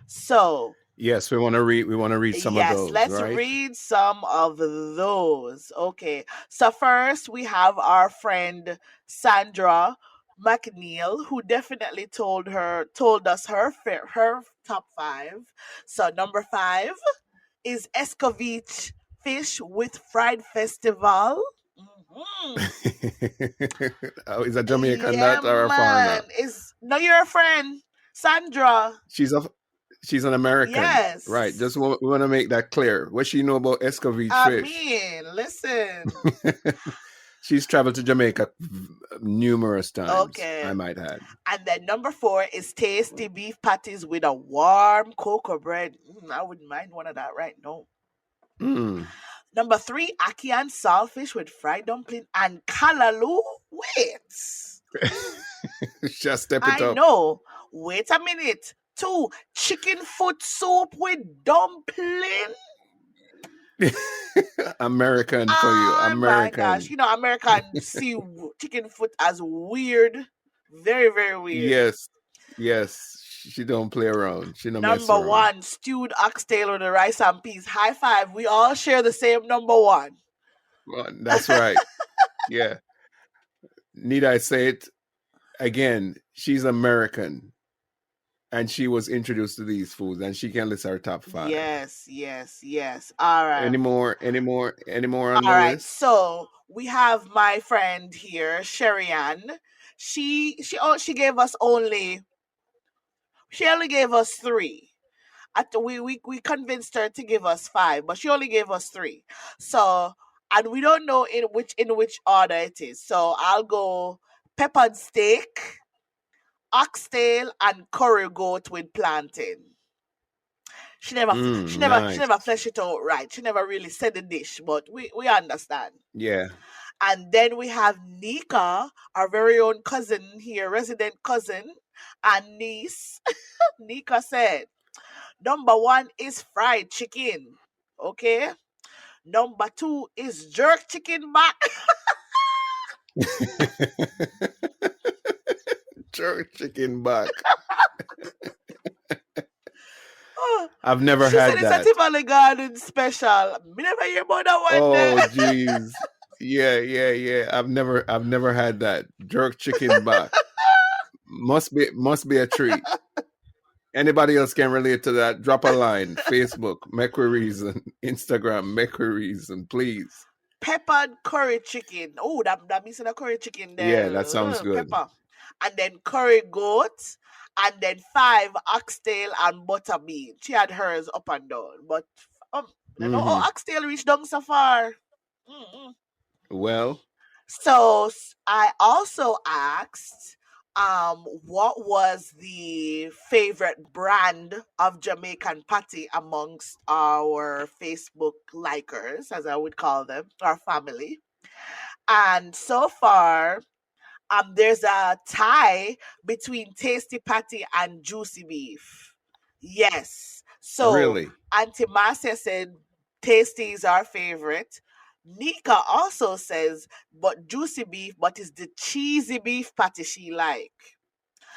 So yes, we want to read some of those. Let's read some of those. Okay. So first we have our friend Sandra McNeil, who definitely told us her top 5. So number 5 is escovitch fish with fried festival. Oh, is a Jamaican nut or a foreigner? No, you're a friend, Sandra. She's an American. Yes. Right. Just we want to make that clear. What she know about escovitch fish? I mean, listen. She's traveled to Jamaica numerous times. Okay. I might add. And then number 4 is tasty beef patties with a warm cocoa bread. I wouldn't mind one of that right now. Number 3, ackee and saltfish with fried dumpling and callaloo. Wait. Just step it up. I know. Wait a minute. 2, chicken foot soup with dumpling. American for you. American. My gosh. You know, Americans see chicken foot as weird. Very, very weird. Yes. She don't play around. She don't mess Number around. 1, stewed oxtail with the rice and peas. High five. We all share the same number 1. Well, that's right. Yeah. Need I say it again? She's American. And she was introduced to these foods, and she can list our top 5. Yes. All right. Any more on All the right. list? So we have my friend here, Sherian. She gave us she only gave us 3. We convinced her to give us 5, but she only gave us 3. So, and we don't know in which order it is. So I'll go peppered steak, oxtail, and curry goat with plantain. She never fleshed it out right. She never really said the dish, but we understand. Yeah. And then we have Nika, our very own cousin here, resident cousin and niece. Nika said, number 1 is fried chicken. Okay. Number 2 is jerk chicken back. Jerk chicken back. I've never had that. It's a Tivoli Garden special. Me never hear about that one. Oh jeez. Yeah. I've never had that jerk chicken back. Must be a treat. Anybody else can relate to that? Drop a line. Facebook, make we reason. Instagram, make we reason, please. Peppered curry chicken. Oh, that means the curry chicken Yeah, there. that sounds good. Pepper. And then curry goat. And then 5 oxtail and butter bean. She had hers up and down. But I don't know how oxtail reached down so far. Mm-mm. Well, So I also asked what was the favorite brand of Jamaican patty amongst our Facebook likers, as I would call them, our family. And so far, there's a tie between Tasty Patty and Juicy Beef. Yes. So really? Auntie Marcia said Tasty is our favorite. Nika also says, but Juicy Beef, but it's the cheesy beef patty she like.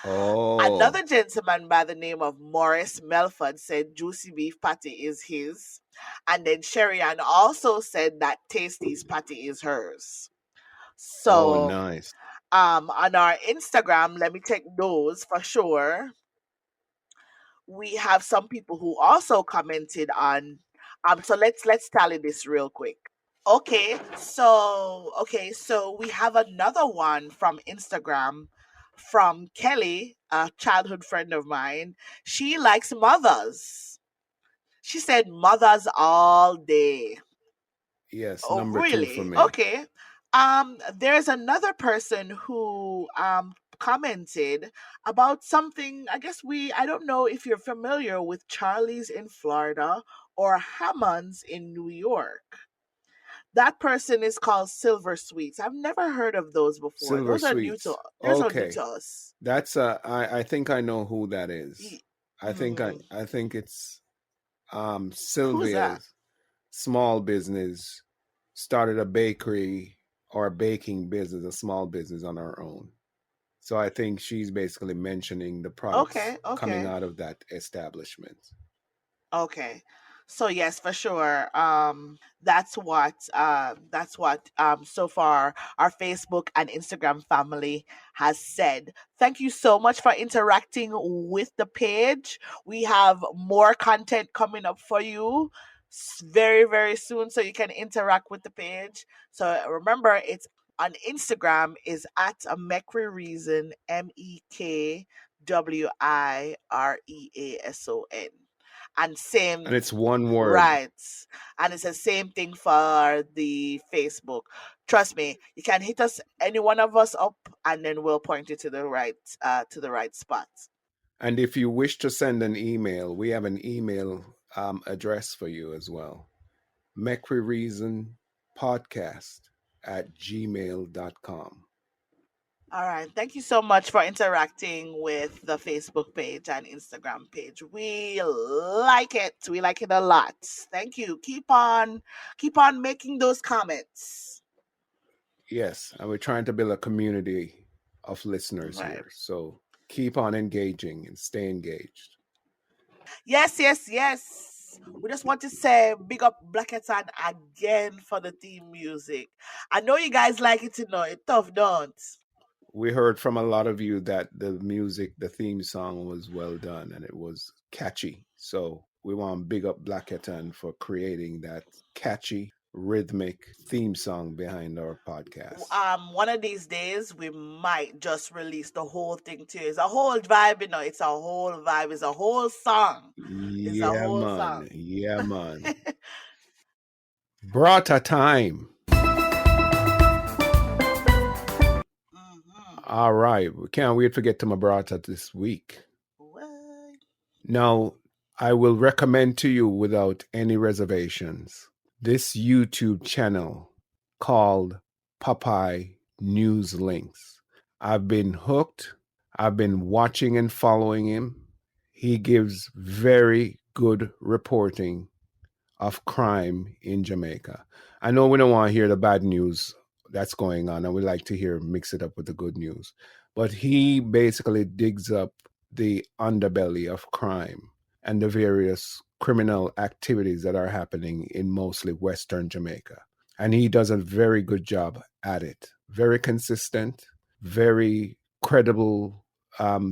Oh. Another gentleman by the name of Morris Melford said Juicy Beef patty is his. And then Sherry-Ann also said that Tasty's patty is hers. So nice. on our Instagram, let me check those for sure. We have some people who also commented on so let's tally this real quick. Okay, so we have another one from Instagram from Kelly, a childhood friend of mine. She likes mothers. She said mothers all day. Yes, Oh, number 2 for really? me. Okay. There's another person who commented about something. I don't know if you're familiar with Charlie's in Florida or Hammond's in New York. That person is called Silver Sweets. I've never heard of those before. Silver Those are new Sweets. to those are new Okay. to us. That's I think I know who that is. Ye- I think it's Who's that? Sylvia's small business, started a bakery or a baking business, a small business on her own. So I think she's basically mentioning the products coming Okay. out of that establishment. Okay. So yes, for sure. That's what so far our Facebook and Instagram family has said. Thank you so much for interacting with the page. We have more content coming up for you very, very soon, so you can interact with the page. So remember, it's on Instagram is at a Mekri Reason, MEKWIREASON. And same, And it's one word. right, and it's the same thing for the Facebook. Trust me, you can hit us, any one of us, up, and then we'll point you to the right spot. And if you wish to send an email, we have an email address for you as well. mecrireasonpodcast@gmail.com. All right, thank you so much for interacting with the Facebook page and Instagram page. We like it a lot. Thank you. Keep on making those comments. Yes, and we're trying to build a community of listeners Right. here. So keep on engaging and stay engaged. Yes. We just want to say big up Blackerton again for the theme music. I know you guys like it, it's tough, don't? We heard from a lot of you that the music, the theme song was well done and it was catchy. So we want to big up Blackerton for creating that catchy, rhythmic theme song behind our podcast. One of these days we might just release the whole thing too. It's a whole vibe, it's a whole vibe, it's a whole song. It's a whole song. Yeah, man. Brata time. All right. We can't wait to get to my brata this week. What? Now, I will recommend to you without any reservations this YouTube channel called Popeye News Links. I've been hooked. I've been watching and following him. He gives very good reporting of crime in Jamaica. I know we don't want to hear the bad news that's going on, and we like to mix it up with the good news. But he basically digs up the underbelly of crime and the various criminal activities that are happening in mostly Western Jamaica. And he does a very good job at it. Very consistent, very credible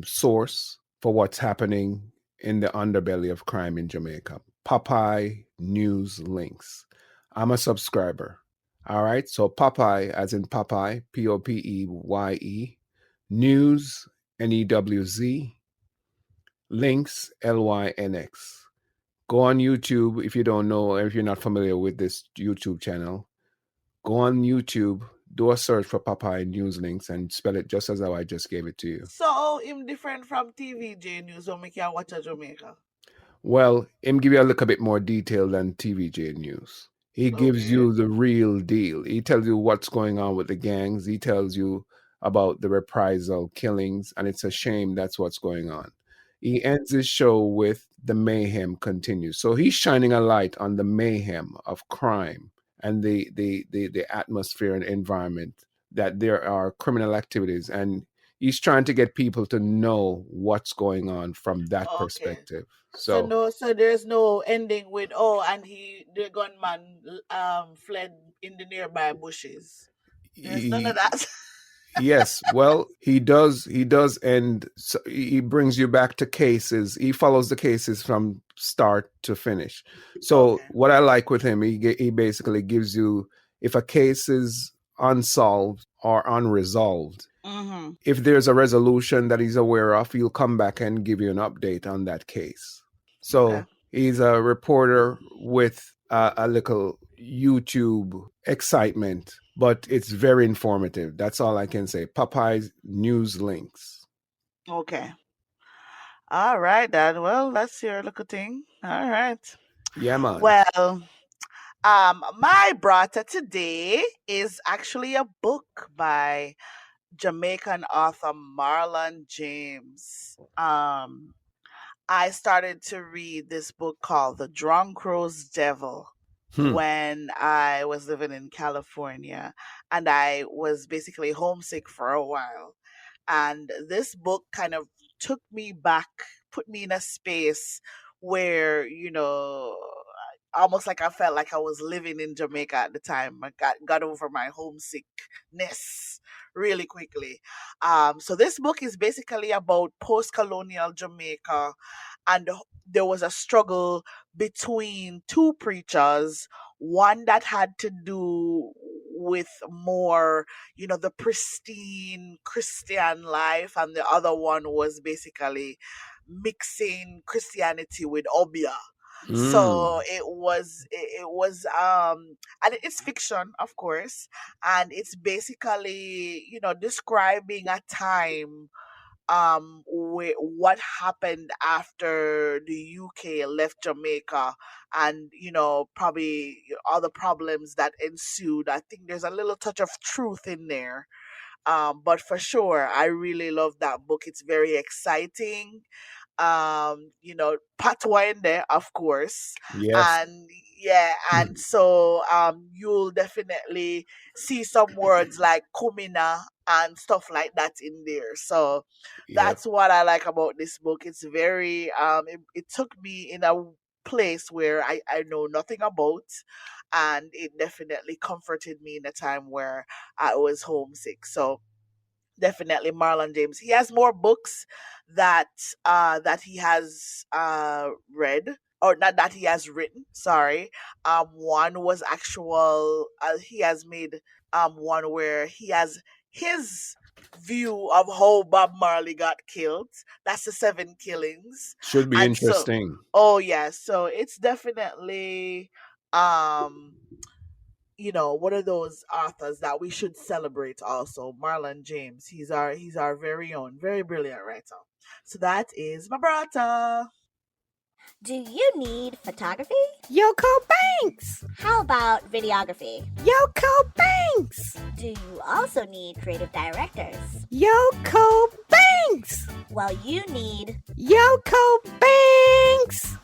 source for what's happening in the underbelly of crime in Jamaica. Popeye News Links. I'm a subscriber. All right. So Popeye, as in Popeye, Popeye, News, Newz, Links, Lynx. Go on YouTube if you don't know, if you're not familiar with this YouTube channel. Go on YouTube, do a search for Popeye News Links and spell it just as how I just gave it to you. So him different from TVJ News, so we can watch a Jamaica. Well, him give you a little bit more detail than TVJ News. He gives Okay. you the real deal. He tells you what's going on with the gangs. He tells you about the reprisal killings, and it's a shame that's what's going on. He ends his show with the mayhem continues. So he's shining a light on the mayhem of crime and the atmosphere and environment, that there are criminal activities, and he's trying to get people to know what's going on from that Okay. perspective. So there's no ending with the gunman fled in the nearby bushes. There's none of that. Yes, well, he does and so he brings you back to cases. He follows the cases from start to finish. So Okay. what I like with him, he basically gives you, if a case is unsolved or unresolved, Mm-hmm. if there's a resolution that he's aware of, he'll come back and give you an update on that case. So Okay. he's a reporter with a little YouTube excitement, but it's very informative. That's all I can say. Popeye's News Links. Okay. All right, Dad. Well, that's your little thing. All right. Yeah, man. Well, my brata today is actually a book by Jamaican author Marlon James. I started to read this book called The Drunk Crow's Devil when I was living in California, and I was basically homesick for a while. And this book kind of took me back, put me in a space where, almost like I felt like I was living in Jamaica at the time. I got over my homesickness really quickly. So this book is basically about post-colonial Jamaica, and there was a struggle between two preachers, one that had to do with more, the pristine Christian life, and the other one was basically mixing Christianity with obia. So and it's fiction, of course, and it's basically, describing a time what happened after the UK left Jamaica, and probably all the problems that ensued. I think there's a little touch of truth in there. But for sure, I really love that book. It's very exciting. Patois in there, of course. Yes. And and so you'll definitely see some words like kumina and stuff like that in there. So that's what I like about this book. It's very it took me in a place where I know nothing about, and it definitely comforted me in a time where I was homesick. So definitely Marlon James. He has more books that he has read, or not that he has written, sorry. One was actual he has made one where he has his view of how Bob Marley got killed. That's the 7 killings. Should be And so, interesting. so it's definitely one of those authors that we should celebrate also. Marlon James. He's our very own, very brilliant writer. So that is my brother. Do you need photography? Yoko Banks! How about videography? Yoko Banks! Do you also need creative directors? Yoko Banks! Well, you need Yoko Banks!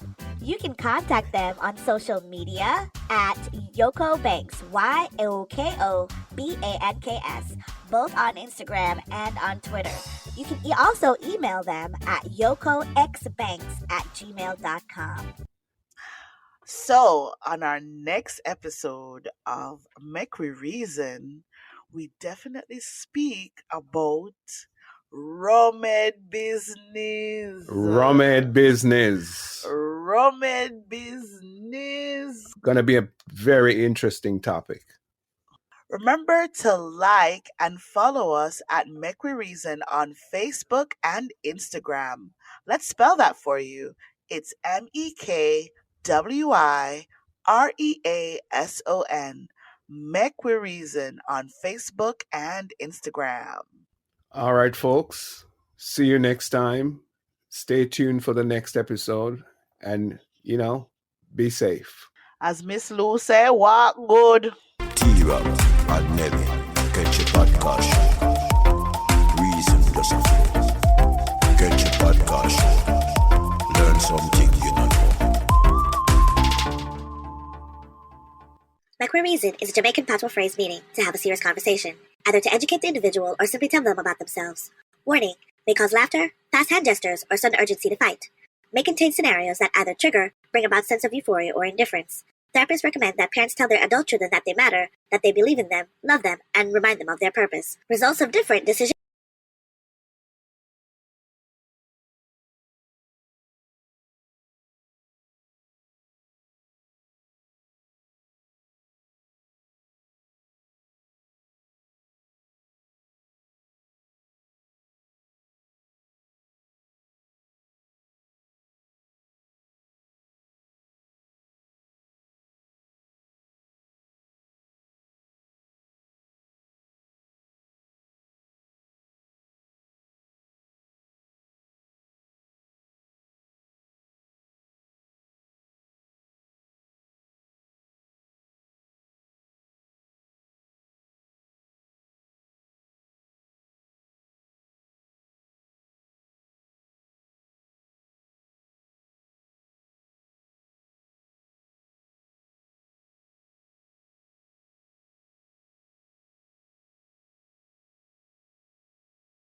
You can contact them on social media at Yoko Banks, YOKOBANKS, both on Instagram and on Twitter. You can also email them at yokoxbanks@gmail.com. So, on our next episode of Make We Reason, we definitely speak about Romed business. Romed business. Romed business. Gonna be a very interesting topic. Remember to like and follow us at Make We Reason on Facebook and Instagram. Let's spell that for you. It's MEKWIREASON. Make We Reason on Facebook and Instagram. All right, folks. See you next time. Stay tuned for the next episode. And, be safe. As Miss Lou said, walk good. Tee-Rob and Nelly, get your podcast show. Reason just a flow. Get your podcast show. Learn something you don't know. Make We Reason is a Jamaican patois phrase meaning to have a serious conversation, either to educate the individual or simply tell them about themselves. Warning, may cause laughter, fast hand gestures, or sudden urgency to fight. May contain scenarios that either trigger, bring about sense of euphoria or indifference. Therapists recommend that parents tell their adult children that they matter, that they believe in them, love them, and remind them of their purpose. Results of different decisions